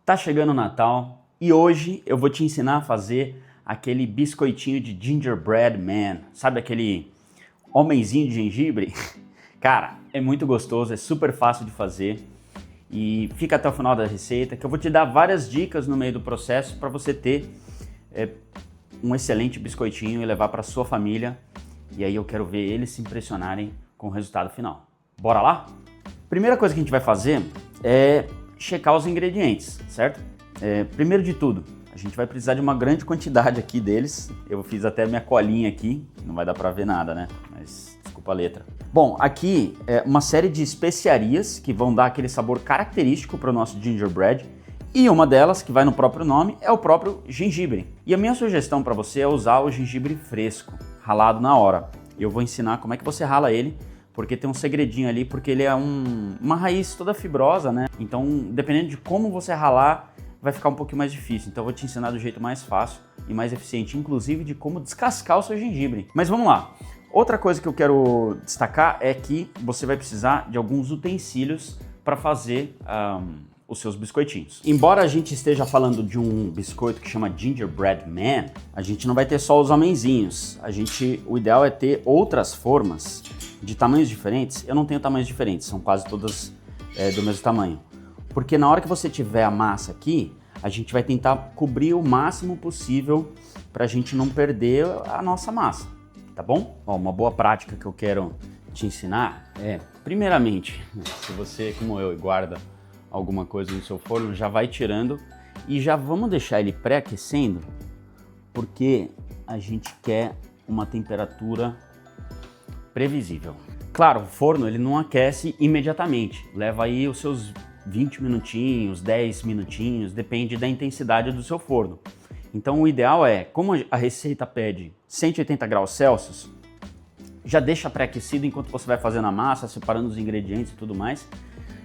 Tá chegando o Natal e hoje eu vou te ensinar a fazer aquele biscoitinho de gingerbread man. Sabe aquele homenzinho de gengibre? Cara, é muito gostoso, é super fácil de fazer e fica até o final da receita que eu vou te dar várias dicas no meio do processo para você ter um excelente biscoitinho e levar para sua família. E aí eu quero ver eles se impressionarem com o resultado final. Bora lá? Primeira coisa que a gente vai fazer é checar os ingredientes, certo? Primeiro de tudo, a gente vai precisar de uma grande quantidade aqui deles. Eu fiz até minha colinha aqui, não vai dar pra ver nada, né? Mas desculpa a letra. Bom, aqui é uma série de especiarias que vão dar aquele sabor característico para o nosso gingerbread. E uma delas, que vai no próprio nome, é o próprio gengibre. E a minha sugestão para você é usar o gengibre fresco, ralado na hora. Eu vou ensinar como é que você rala ele, porque tem um segredinho ali, porque ele é uma raiz toda fibrosa, né? Então, dependendo de como você ralar, vai ficar um pouquinho mais difícil. Então, eu vou te ensinar do jeito mais fácil e mais eficiente, inclusive de como descascar o seu gengibre. Mas vamos lá. Outra coisa que eu quero destacar é que você vai precisar de alguns utensílios para fazer os seus biscoitinhos. Embora a gente esteja falando de um biscoito que chama Gingerbread Man, a gente não vai ter só os homenzinhos. O ideal é ter outras formas de tamanhos diferentes. Eu não tenho tamanhos diferentes, são quase todas do mesmo tamanho. Porque na hora que você tiver a massa aqui, a gente vai tentar cobrir o máximo possível para a gente não perder a nossa massa, tá bom? Ó, uma boa prática que eu quero te ensinar é, primeiramente, se você, como eu, guarda alguma coisa no seu forno, já vai tirando e já vamos deixar ele pré-aquecendo, porque a gente quer uma temperatura previsível. Claro, o forno ele não aquece imediatamente, leva aí os seus 20 minutinhos, 10 minutinhos, depende da intensidade do seu forno. Então o ideal é, como a receita pede 180 graus Celsius, já deixa pré-aquecido enquanto você vai fazendo a massa, separando os ingredientes e tudo mais.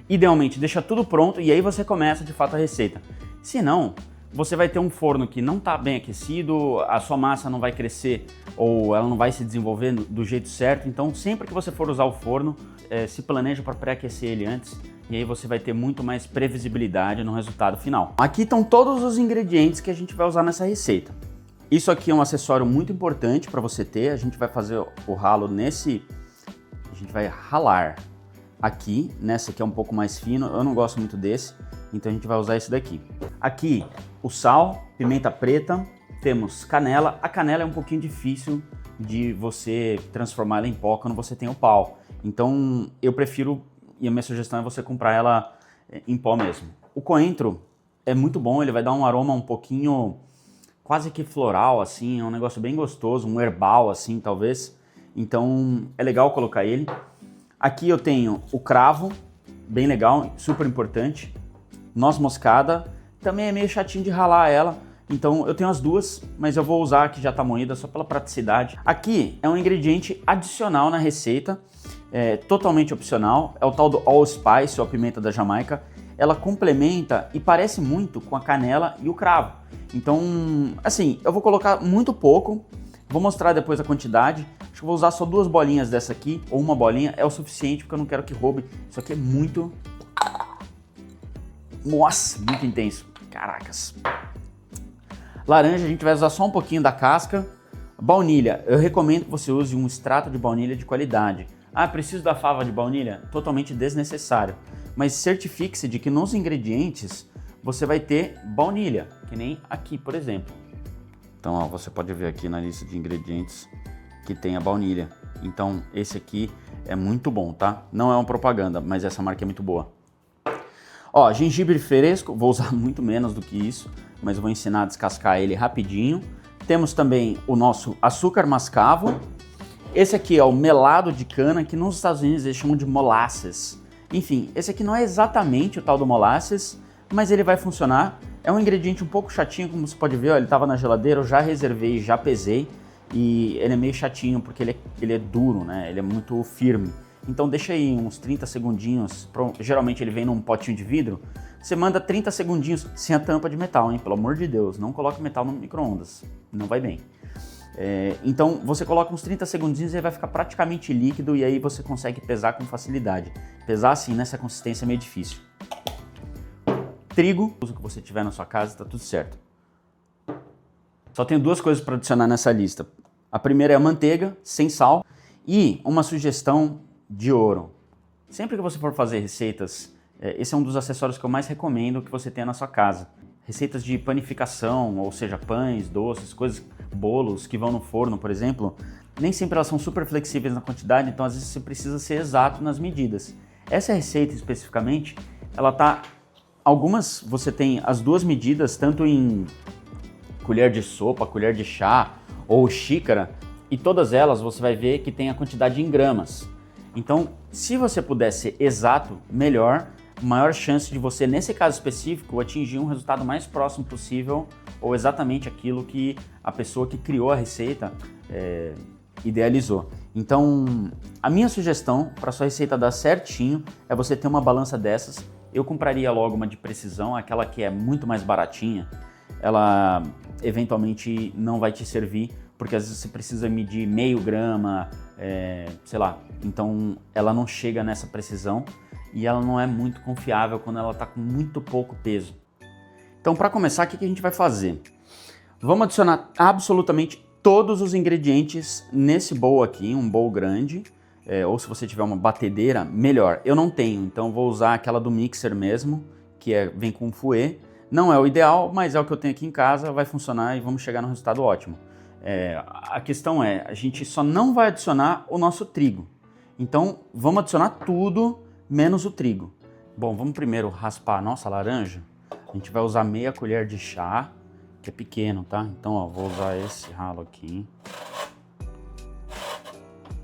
Idealmente, deixa tudo pronto e aí você começa de fato a receita. Se não, você vai ter um forno que não está bem aquecido, a sua massa não vai crescer ou ela não vai se desenvolver do jeito certo. Então, sempre que você for usar o forno, se planeja para pré-aquecer ele antes e aí você vai ter muito mais previsibilidade no resultado final. Aqui estão todos os ingredientes que a gente vai usar nessa receita. Isso aqui é um acessório muito importante para você ter. A gente vai fazer o ralo a gente vai ralar aqui, nessa que é um pouco mais fino, eu não gosto muito desse, então a gente vai usar esse daqui. Aqui, o sal, pimenta preta, temos canela. A canela é um pouquinho difícil de você transformar ela em pó quando você tem o pau. Então, eu prefiro, e a minha sugestão é você comprar ela em pó mesmo. O coentro é muito bom, ele vai dar um aroma um pouquinho quase que floral, assim, é um negócio bem gostoso, um herbal, assim, talvez. Então, é legal colocar ele. Aqui eu tenho o cravo, bem legal, super importante. Noz moscada, também é meio chatinho de ralar ela, então eu tenho as duas, mas eu vou usar a que já está moída só pela praticidade. Aqui é um ingrediente adicional na receita, totalmente opcional, é o tal do allspice, ou a pimenta da Jamaica. Ela complementa e parece muito com a canela e o cravo. Então, assim, eu vou colocar muito pouco, vou mostrar depois a quantidade. Acho que vou usar só 2 bolinhas dessa aqui, ou uma bolinha, é o suficiente, porque eu não quero que roube. Isso aqui é muito... Nossa, muito intenso. Caracas. Laranja, a gente vai usar só um pouquinho da casca. Baunilha, eu recomendo que você use um extrato de baunilha de qualidade. Ah, preciso da fava de baunilha? Totalmente desnecessário. Mas certifique-se de que nos ingredientes você vai ter baunilha, que nem aqui, por exemplo. Então, ó, você pode ver aqui na lista de ingredientes que tem a baunilha. Então, esse aqui é muito bom, tá? Não é uma propaganda, mas essa marca é muito boa. Ó, gengibre fresco, vou usar muito menos do que isso, mas eu vou ensinar a descascar ele rapidinho. Temos também o nosso açúcar mascavo. Esse aqui é o melado de cana, que nos Estados Unidos eles chamam de molasses. Enfim, esse aqui não é exatamente o tal do molasses, mas ele vai funcionar. É um ingrediente um pouco chatinho, como você pode ver, ó, ele estava na geladeira, eu já reservei, já pesei. E ele é meio chatinho porque ele é duro, né? Ele é muito firme. Então deixa aí uns 30 segundinhos, geralmente ele vem num potinho de vidro, você manda 30 segundinhos sem a tampa de metal, hein? Pelo amor de Deus, não coloque metal no micro-ondas, não vai bem. Então você coloca uns 30 segundinhos e ele vai ficar praticamente líquido e aí você consegue pesar com facilidade. Pesar assim nessa consistência é meio difícil. trigo, uso que você tiver na sua casa, tá tudo certo. Só tenho duas coisas para adicionar nessa lista. A primeira é a manteiga, sem sal, e uma sugestão de ouro. Sempre que você for fazer receitas, esse é um dos acessórios que eu mais recomendo que você tenha na sua casa. Receitas de panificação, ou seja, pães, doces, coisas, bolos que vão no forno, por exemplo, nem sempre elas são super flexíveis na quantidade, então às vezes você precisa ser exato nas medidas. Essa receita especificamente, ela tá... Algumas você tem as duas medidas, tanto em colher de sopa, colher de chá ou xícara, e todas elas você vai ver que tem a quantidade em gramas. Então, se você puder ser exato, melhor, maior chance de você, nesse caso específico, atingir um resultado mais próximo possível ou exatamente aquilo que a pessoa que criou a receita idealizou. Então, a minha sugestão para sua receita dar certinho é você ter uma balança dessas. Eu compraria logo uma de precisão, aquela que é muito mais baratinha. Ela eventualmente não vai te servir, porque às vezes você precisa medir meio grama, sei lá. Então, ela não chega nessa precisão e ela não é muito confiável quando ela está com muito pouco peso. Então, para começar, o que a gente vai fazer? Vamos adicionar absolutamente todos os ingredientes nesse bowl aqui, um bowl grande, ou se você tiver uma batedeira, melhor. Eu não tenho, então vou usar aquela do mixer mesmo, que vem com fouet. Não é o ideal, mas é o que eu tenho aqui em casa, vai funcionar e vamos chegar num resultado ótimo. A questão a gente só não vai adicionar o nosso trigo. Então, vamos adicionar tudo menos o trigo. Bom, vamos primeiro raspar a nossa laranja. A gente vai usar meia colher de chá, que é pequeno, tá? Então, ó, vou usar esse ralo aqui.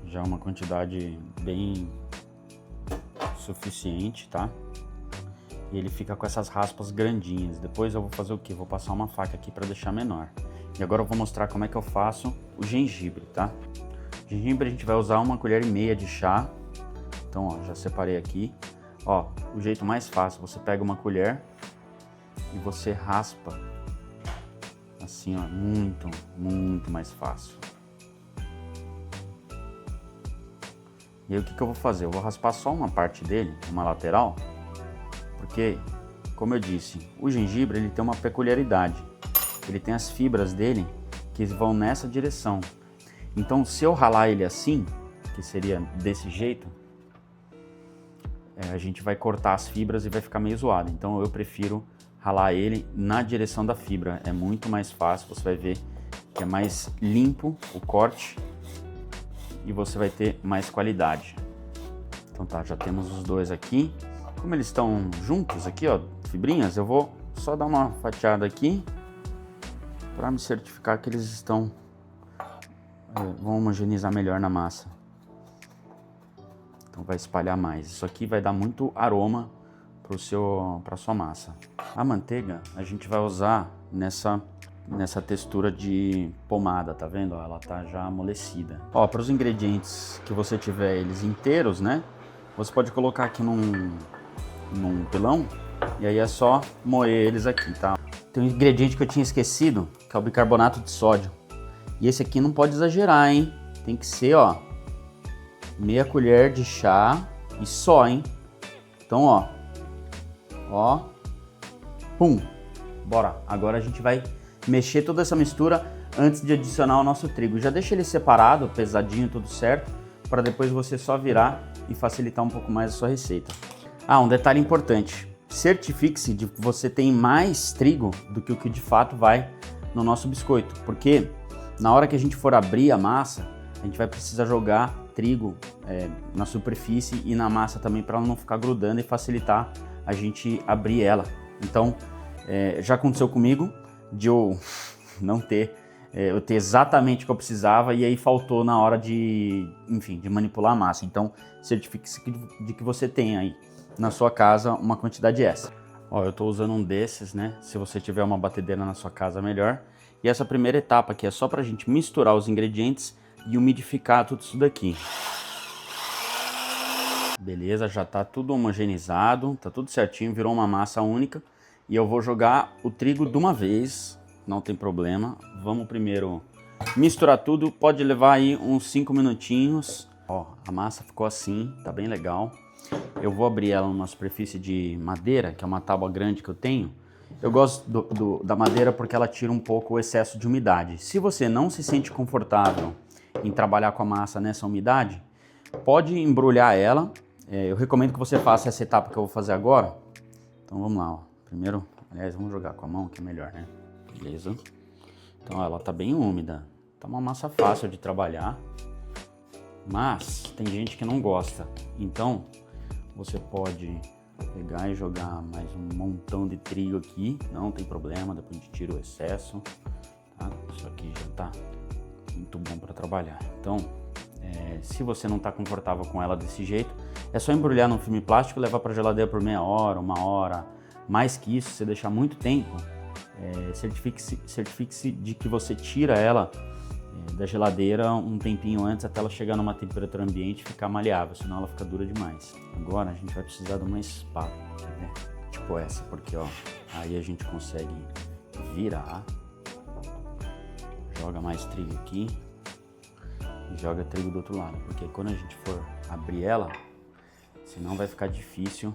Já é uma quantidade bem suficiente, tá? E ele fica com essas raspas grandinhas. Depois eu vou fazer o quê? Vou passar uma faca aqui para deixar menor. E agora eu vou mostrar como é que eu faço o gengibre, tá? Gengibre a gente vai usar 1,5 colher de chá. Então, ó, já separei aqui. Ó, o jeito mais fácil, você pega uma colher e você raspa. Assim, ó, muito mais fácil. E aí o que eu vou fazer? Eu vou raspar só uma parte dele, uma lateral, porque, como eu disse, o gengibre ele tem uma peculiaridade. Ele tem as fibras dele que vão nessa direção. Então, se eu ralar ele assim, que seria desse jeito, a gente vai cortar as fibras e vai ficar meio zoado. Então, eu prefiro ralar ele na direção da fibra. É muito mais fácil, você vai ver que é mais limpo o corte e você vai ter mais qualidade. Então tá, já temos os dois aqui. Como eles estão juntos aqui, ó, fibrinhas, eu vou só dar uma fatiada aqui para me certificar que eles estão vão homogeneizar melhor na massa. Então vai espalhar mais. Isso aqui vai dar muito aroma para sua massa. A manteiga a gente vai usar nessa textura de pomada, tá vendo? Ela tá já amolecida. Ó, para os ingredientes que você tiver eles inteiros, né? Você pode colocar aqui num pilão e aí é só moer eles aqui, tá? Tem um ingrediente que eu tinha esquecido, que é o bicarbonato de sódio. E esse aqui não pode exagerar, hein? Tem que ser, ó, meia colher de chá e só, hein? Então, ó, pum, bora. Agora a gente vai mexer toda essa mistura antes de adicionar o nosso trigo. Já deixa ele separado, pesadinho, tudo certo, para depois você só virar e facilitar um pouco mais a sua receita. Ah, um detalhe importante. Certifique-se de que você tem mais trigo do que o que de fato vai no nosso biscoito, porque na hora que a gente for abrir a massa, a gente vai precisar jogar trigo na superfície e na massa também para ela não ficar grudando e facilitar a gente abrir ela. Então, já aconteceu comigo de eu não ter, eu ter exatamente o que eu precisava e aí faltou na hora de manipular a massa. Então, certifique-se de que você tem aí na sua casa uma quantidade extra. Ó, eu estou usando um desses, né? Se você tiver uma batedeira na sua casa, melhor. E essa primeira etapa aqui é só para a gente misturar os ingredientes e umidificar tudo isso daqui. Beleza, já tá tudo homogeneizado, tá tudo certinho, virou uma massa única. E eu vou jogar o trigo de uma vez, não tem problema. Vamos primeiro misturar tudo, pode levar aí uns 5 minutinhos. Ó, a massa ficou assim, tá bem legal. eu vou abrir ela numa superfície de madeira, que é uma tábua grande que eu tenho. Eu gosto da madeira porque ela tira um pouco o excesso de umidade. Se você não se sente confortável em trabalhar com a massa nessa umidade, pode embrulhar ela. Eu recomendo que você faça essa etapa que eu vou fazer agora. Então vamos lá, ó. Primeiro, aliás, vamos jogar com a mão que é melhor, né? Beleza. Então ó, ela tá bem úmida. Tá uma massa fácil de trabalhar. Mas tem gente que não gosta. Então você pode pegar e jogar mais um montão de trigo aqui. Não tem problema, depois a gente tira o excesso. Tá? Isso aqui já tá muito bom para trabalhar. Então, se você não está confortável com ela desse jeito, é só embrulhar num filme plástico e levar para a geladeira por meia hora, uma hora. Mais que isso, se você deixar muito tempo, certifique-se de que você tira ela da geladeira um tempinho antes até ela chegar numa temperatura ambiente e ficar maleável, senão ela fica dura demais. Agora a gente vai precisar de uma espátula, quer ver? Tipo essa, porque ó, aí a gente consegue virar. Joga mais trigo aqui e joga trigo do outro lado, porque quando a gente for abrir ela, senão vai ficar difícil,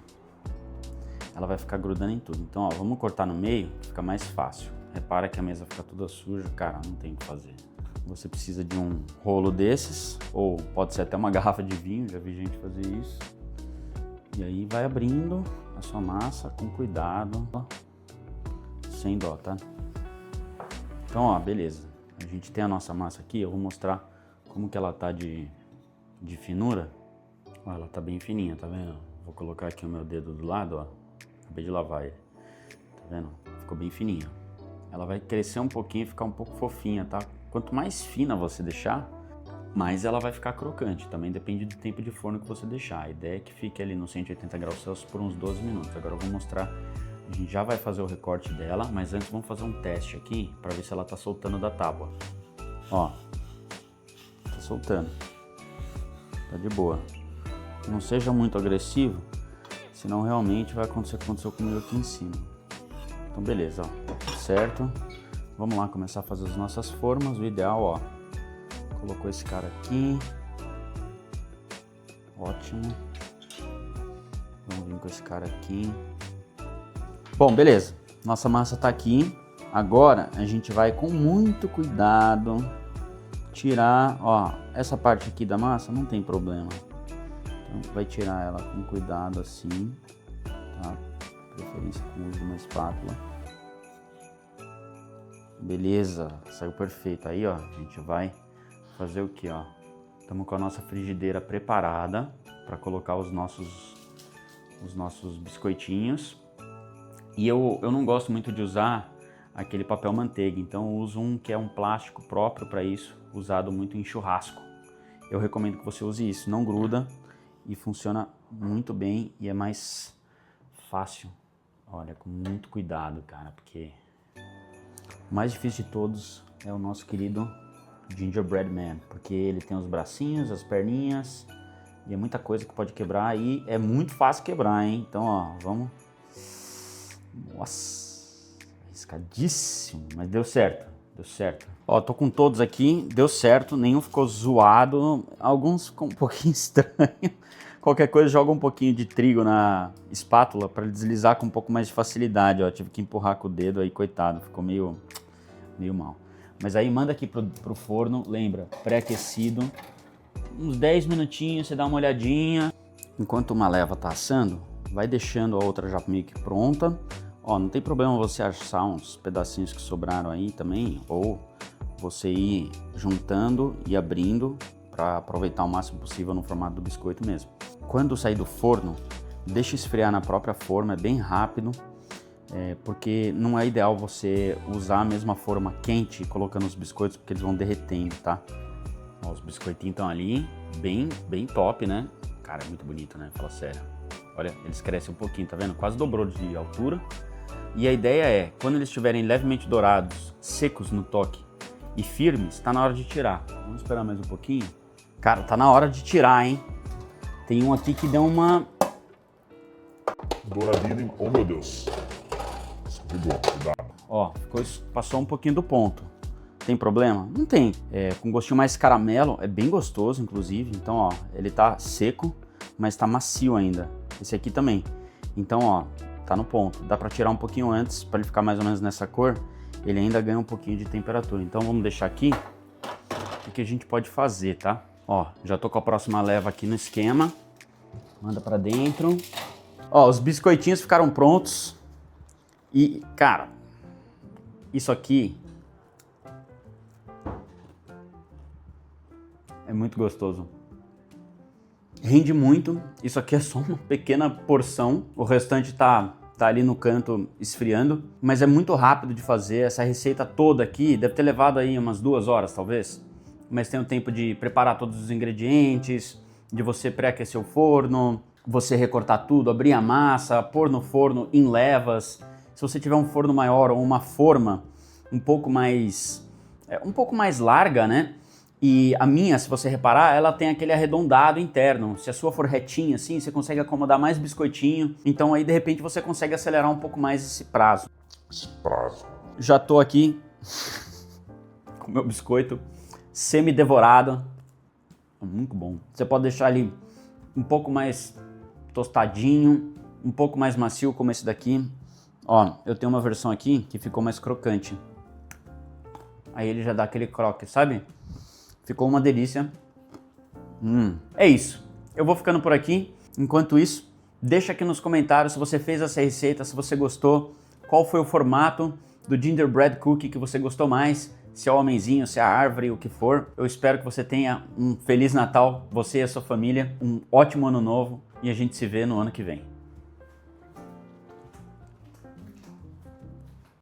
ela vai ficar grudando em tudo. Então ó, vamos cortar no meio, que fica mais fácil. Repara que a mesa fica toda suja, cara, não tem o que fazer. Você precisa de um rolo desses, ou pode ser até uma garrafa de vinho, já vi gente fazer isso. E aí vai abrindo a sua massa com cuidado, sem dó, tá? Então ó, beleza. A gente tem a nossa massa aqui, eu vou mostrar como que ela tá de finura. Ó, ela tá bem fininha, tá vendo? Vou colocar aqui o meu dedo do lado, ó. Acabei de lavar ele. Tá vendo? Ficou bem fininha. Ela vai crescer um pouquinho e ficar um pouco fofinha, tá? Quanto mais fina você deixar, mais ela vai ficar crocante. Também depende do tempo de forno que você deixar. A ideia é que fique ali nos 180 graus Celsius por uns 12 minutos. Agora eu vou mostrar, a gente já vai fazer o recorte dela, mas antes vamos fazer um teste aqui para ver se ela tá soltando da tábua. Ó, tá soltando. Tá de boa. Não seja muito agressivo, senão realmente vai acontecer o que aconteceu comigo aqui em cima. Então beleza, ó, tudo certo. Vamos lá começar a fazer as nossas formas. O ideal, ó, colocou esse cara aqui. Ótimo. Vamos vir com esse cara aqui. Bom, beleza. Nossa massa tá aqui. Agora a gente vai com muito cuidado tirar, ó, essa parte aqui da massa não tem problema. Então vai tirar ela com cuidado assim, tá? Preferência com o uso de uma espátula. Beleza, saiu perfeito. Aí, ó, a gente vai fazer o que, ó? Estamos com a nossa frigideira preparada para colocar os nossos biscoitinhos. E eu não gosto muito de usar aquele papel manteiga, então eu uso um que é um plástico próprio para isso, usado muito em churrasco. Eu recomendo que você use isso, não gruda e funciona muito bem e é mais fácil. Olha, com muito cuidado, cara, porque o mais difícil de todos é o nosso querido Gingerbread Man, porque ele tem os bracinhos, as perninhas e é muita coisa que pode quebrar e é muito fácil quebrar, hein? Então, ó, vamos. Nossa, arriscadíssimo, mas deu certo, deu certo. Ó, tô com todos aqui, deu certo, nenhum ficou zoado, alguns ficou um pouquinho estranho. Qualquer coisa, joga um pouquinho de trigo na espátula para deslizar com um pouco mais de facilidade, ó. Tive que empurrar com o dedo aí, coitado, ficou meio mal. Mas aí manda aqui pro forno, lembra, pré-aquecido, uns 10 minutinhos, você dá uma olhadinha. Enquanto uma leva tá assando, vai deixando a outra já meio que pronta. Ó, não tem problema você achar uns pedacinhos que sobraram aí também, ou você ir juntando e abrindo para aproveitar o máximo possível no formato do biscoito mesmo. Quando sair do forno, deixa esfriar na própria forma, é bem rápido, porque não é ideal você usar a mesma forma quente colocando os biscoitos, porque eles vão derretendo, tá? Ó, os biscoitinhos estão ali, bem top, né? Cara, é muito bonito, né? Fala sério. Olha, eles crescem um pouquinho, tá vendo? Quase dobrou de altura. E a ideia é, quando eles estiverem levemente dourados, secos no toque e firmes, tá na hora de tirar. Vamos esperar mais um pouquinho? Cara, tá na hora de tirar, hein? Tem um aqui que deu uma... douradinho, oh meu Deus. Escorregou, cuidado. Ó, passou um pouquinho do ponto. Tem problema? Não tem. Com gostinho mais caramelo, é bem gostoso, inclusive. Então, ó, ele tá seco, mas tá macio ainda. esse aqui também. Então, ó, tá no ponto. Dá pra tirar um pouquinho antes, pra ele ficar mais ou menos nessa cor. Ele ainda ganha um pouquinho de temperatura. Então vamos deixar aqui o que a gente pode fazer, tá? Ó, já tô com a próxima leva aqui no esquema. Manda pra dentro. Ó, os biscoitinhos ficaram prontos. E, cara, isso aqui é muito gostoso. Rende muito. Isso aqui é só uma pequena porção. O restante tá ali no canto esfriando. Mas é muito rápido de fazer. Essa receita toda aqui deve ter levado aí umas 2 horas, talvez. Mas tem o tempo de preparar todos os ingredientes, de você pré-aquecer o forno, você recortar tudo, abrir a massa, pôr no forno em levas. Se você tiver um forno maior ou uma forma um pouco mais larga, né? E a minha, se você reparar, ela tem aquele arredondado interno. Se a sua for retinha assim, você consegue acomodar mais biscoitinho. Então aí de repente você consegue acelerar um pouco mais esse prazo. Já tô aqui com meu biscoito semi-devorado. Muito bom. Você pode deixar ele um pouco mais tostadinho, um pouco mais macio como esse daqui. Ó, eu tenho uma versão aqui que ficou mais crocante. Aí ele já dá aquele croque, sabe? Ficou uma delícia. É isso. Eu vou ficando por aqui. Enquanto isso, deixa aqui nos comentários se você fez essa receita, se você gostou, qual foi o formato do gingerbread cookie que você gostou mais, se é o homenzinho, se é a árvore, o que for. Eu espero que você tenha um Feliz Natal, você e a sua família, um ótimo ano novo e a gente se vê no ano que vem.